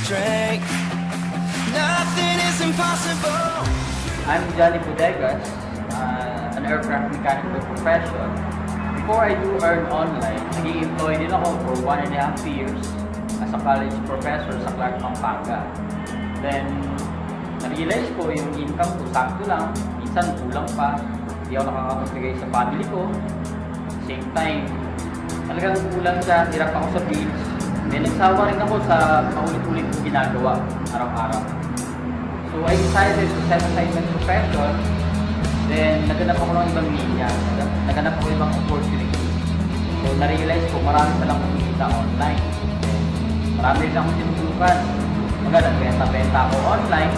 strength. Nothing is impossible. I'm Johnny Bodegas, an aircraft mechanic by profession. Before I do earn online, naging employee din ako for 1.5 years as a college professor sa Clark, Pampanga. Then, na-realize ko yung income ko sakto lang, minsan kulang pa, hindi ako nakakapagbigay sa family ko. Same time, talagang kulang siya, hirap ako sa bills. Then, nagsawa rin ako sa paulit-ulit kong ginagawa araw-araw. So I decided to set aside my profession. Then naganap ako ng ibang media. Naganap ako ng ibang opportunity. So na-realize ko marami palang kumikita online. Marami rin akong sinusukan. Nagbenta-benta ako online.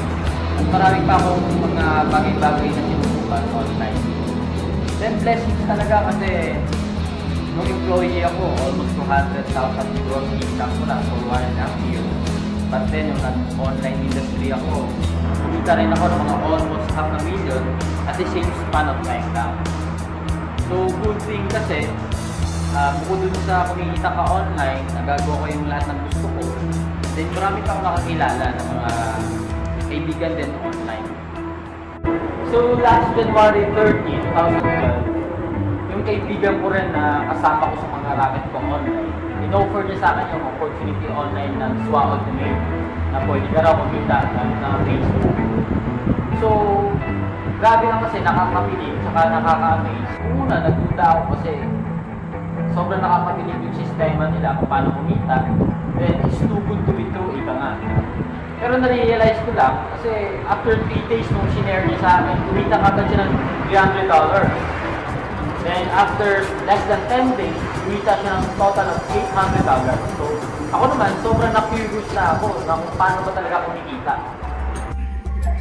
At marami pa akong mga bagay-bagay na sinusukan online. Then blessings talaga kasi nung employee ako, almost 200,000 gross income ko lang for 1.5 years. But then, yung online industry ako, kumita rin ako ng mga almost $500,000 at the same span of time lang. So, good thing kasi, bukod dun sa kumikita ka online, nagagawa ko yung lahat ng gusto ko. Then, marami pa akong nakakilala ng mga kaibigan din online. So, last January 30, 2012, yung kaibigan ko rin na kasama ko sa mga racket ko online, in-offer niya sa akin yung opportunity online ng SWA Ultimate na pwede ka raw kumita ng Facebook. So, grabe lang kasi nakakabilib saka nakaka-amaze. Una, nagduda ako kasi sobrang nakakabilib yung sistema nila kung paano kumita. Then, it's too good to be true, ika nga. Pero na-realize ko lang kasi after 3 days nung sinare niya sa akin, kumita agad siya ng $300. Then after less than 10 days, kumita siya ng total of $800. So, ako naman, sobrang na-curious na ako na kung paano ba talaga kumikita.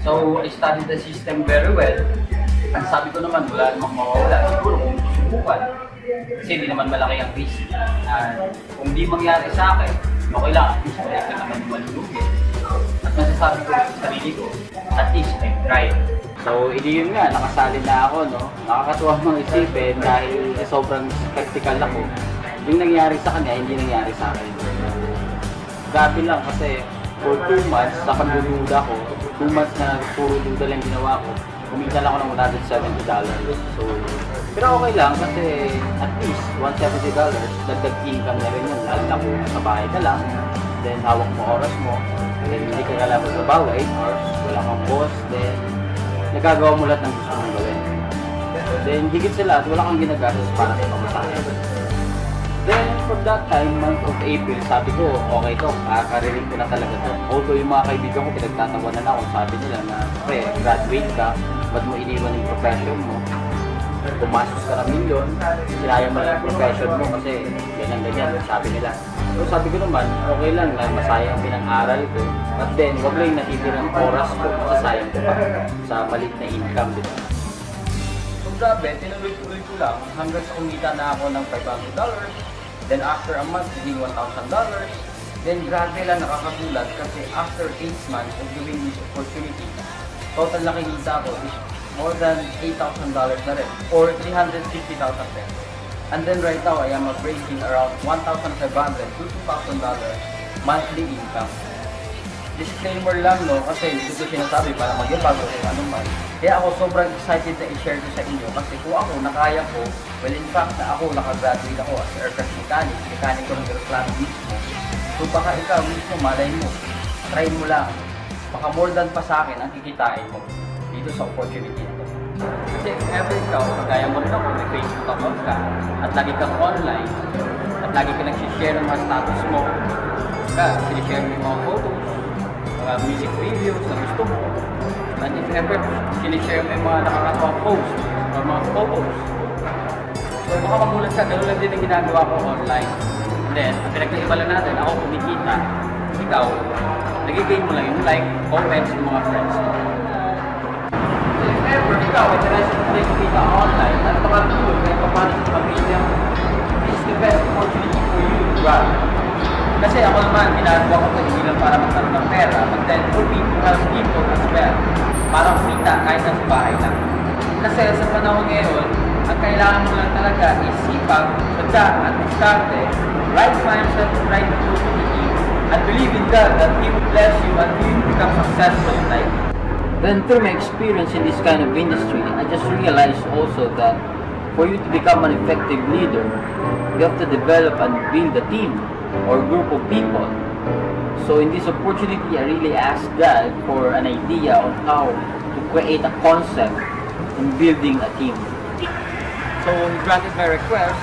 So, I studied the system very well. Ang sabi ko naman, wala namang mawawala. Siguro kung susubukan. Kasi hindi naman malaki ang risk. Kung di mangyari sa akin, okay lang. At least wala ka naman malulugi. At masasabi ko sa sarili ko, at least I tried. So, hindi yun nga, nakasali na ako, no? Nakakatuwa mong isipin dahil sobrang skeptical ako. Yung nangyari sa kanya, hindi nangyari sa akin. Grabe lang kasi for 2 months, sa pagdududa ko, 2 months na puro duda lang ginawa ko, kumita lang ako ng $170. So, pero okay lang kasi at least $170, dagdag income na rin yun. Lalo na kung sa bahay ka lang, then hawak mo oras mo, then hindi ka kalabas sa bahay, or wala kang boss, then nagagawa mo lahat ng gusto mong gawin. Then, higit sa lahat, wala kang ginagastos para sa pamasahe. Then, from that time, month of April, sabi ko, okay to, kakarinig ko na talaga to. Although yung mga kaibigan ko, pinagtatawanan ako, sabi nila na, graduate ka, ba't mo iniwan yung profession mo? Pumasok ka ng milyon, sinayang mo lang yung profession mo kasi ganyan, sabi nila. So sabi ko naman, okay lang na masayang pinang-aral ko. But then, wag lang yung natitirang oras ko, masasayang ko pa sa maliit na income, di ba? So grabe, tinuloy-tuloy ko lang hanggang sa kumita na ako ng $500. Then after a month, naging $1,000. Then grabe lang nakakagulat kasi after 8 months of doing this opportunity, total na kinita ko is more than $8,000 na rin, or 350,000 pesos. And then right now, I am breaking around $1,500 to $2,000 monthly income. Disclaimer lang, no, kasi hindi ko sinasabi para magyabag o kung ano man. Kaya ako sobrang excited na i-share ko sa inyo kasi kung ako, nakaya ko, well in fact na ako, nakagraduate ako as aircraft mechanic ko ng aeroplano mismo. So baka ikaw mismo, malay mo, try mo lang. Baka more than pa sa akin ang kikitain mo dito sa opportunity ito. Kasi every ikaw, kagaya mo rin ako, may Facebook account ka, at lagi kang online, at lagi ka nagsishare ng mga status mo, sinishare mo yung mga photos, mga music videos na gusto mo, and if ever, sinishare mo yung mga nakakatawang posts, or mga photos. So baka magulat ka, gano'n lang din ang ginagawa ko online. And then, ang pinagkaiba lang natin, ako kumikita, ikaw, nagigay mo lang yung like, comments ng mga friends mo. Ever ikaw, interested na kumita online at makatulog kahit paano sa pamilya, this is the best opportunity for you to grab. Kasi ako naman, ginagawa ko ito hindi lang para magkaroon ng pera, but then for me to help people as well, para kumita kahit sa bahay lang. Kasi sa panahon ngayon, ang kailangan mo lang talaga is sipag, sadya at diskarte, right mindset, right opportunity, and believe in God that He will bless you until you become successful in life. Then through my experience in this kind of industry, I just realized also that for you to become an effective leader, you have to develop and build a team or group of people. So in this opportunity, I really asked God for an idea on how to create a concept in building a team. So He granted my request.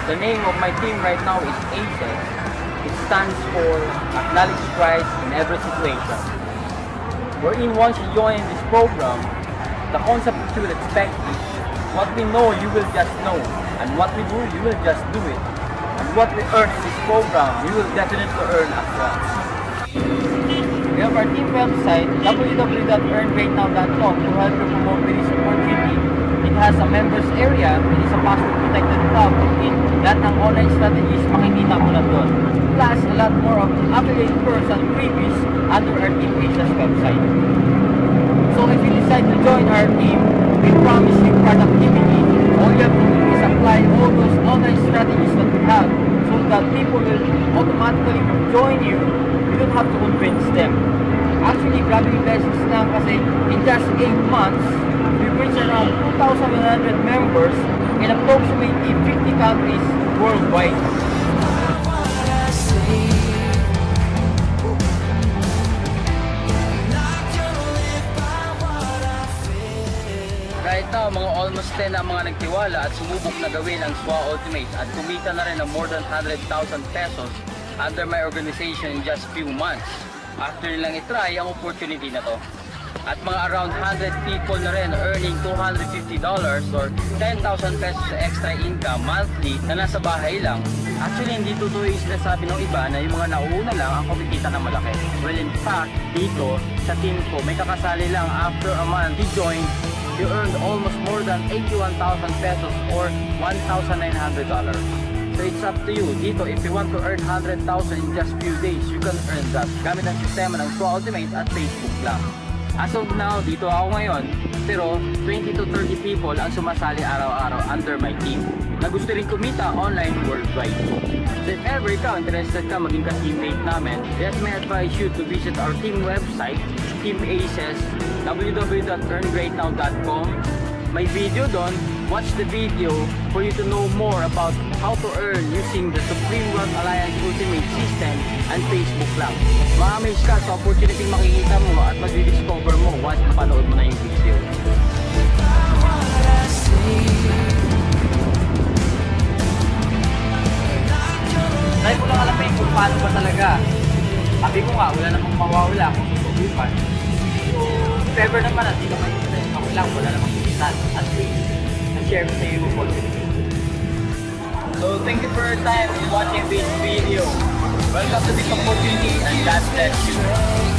The name of my team right now is ACES. It stands for Acknowledge Christ in Every Situation. Wherein once you join this program, the concept that you will expect is what we know you will just know, and what we do you will just do it, and what we earn in this program you will definitely earn as well. We have our team website www.earngreatnow.com to help you promote with this opportunity. It has a members area, it is a password protected club in lahat ng online strategies makikita mo na doon. Plus a lot more of affiliate perks and freebies under our Team Asia's website. So if you decide to join our team, we promise you productivity. All you have to do is apply all those online strategies that we have so that people will automatically join you. You don't have to convince them. Actually, grabe yung blessings lang kasi in just 8 months, we've reached around 2,100 members in approximately 50 countries worldwide. What I say, not gonna live by what I feel. Right now, mga almost 10 na ang mga nagtiwala at sumubok na gawin ang SWA Ultimate at kumita na rin ng more than 100,000 pesos under my organization in just few months. After nilang itry ang opportunity na to. At mga around 100 people na rin earning $250 or 10,000 pesos sa extra income monthly na nasa bahay lang. Actually, hindi totoo yung sinasabi ng iba na yung mga nauuna lang ang kumikita ng malaki. Well, in fact, dito sa team ko, may kakasali lang after a month he joined, you earned almost more than 81,000 pesos or $1,900. So it's up to you. Dito, if you want to earn 100,000 in just few days, you can earn that gamit ang sistema ng SWA Ultimate at Facebook lang. As of now, dito ako ngayon, pero 20 to 30 people ang sumasali araw-araw under my team na gusto rin kumita online worldwide. So if ever ikaw interested ka maging ka-teammate namin, let me advise you to visit our team website, Team Aces, www.earngreatnow.com. May video doon. Watch the video for you to know more about how to earn using the Supreme Wealth Alliance Ultimate System and Facebook lang. Ma-amaze ka sa opportunity makikita mo at mag-discover mo once mapanood mo na yung video. What I say, Try ko lang alamin kung paano ba talaga. Sabi ko nga, wala namang mawawala kung susubukan. So, if ever naman at hindi ka mag-interest, ako lang, wala namang kikitan. At least, na-share ko sa iyo yung opportunity. So, thank you for your time in watching this video. Welcome to this opportunity and God bless you.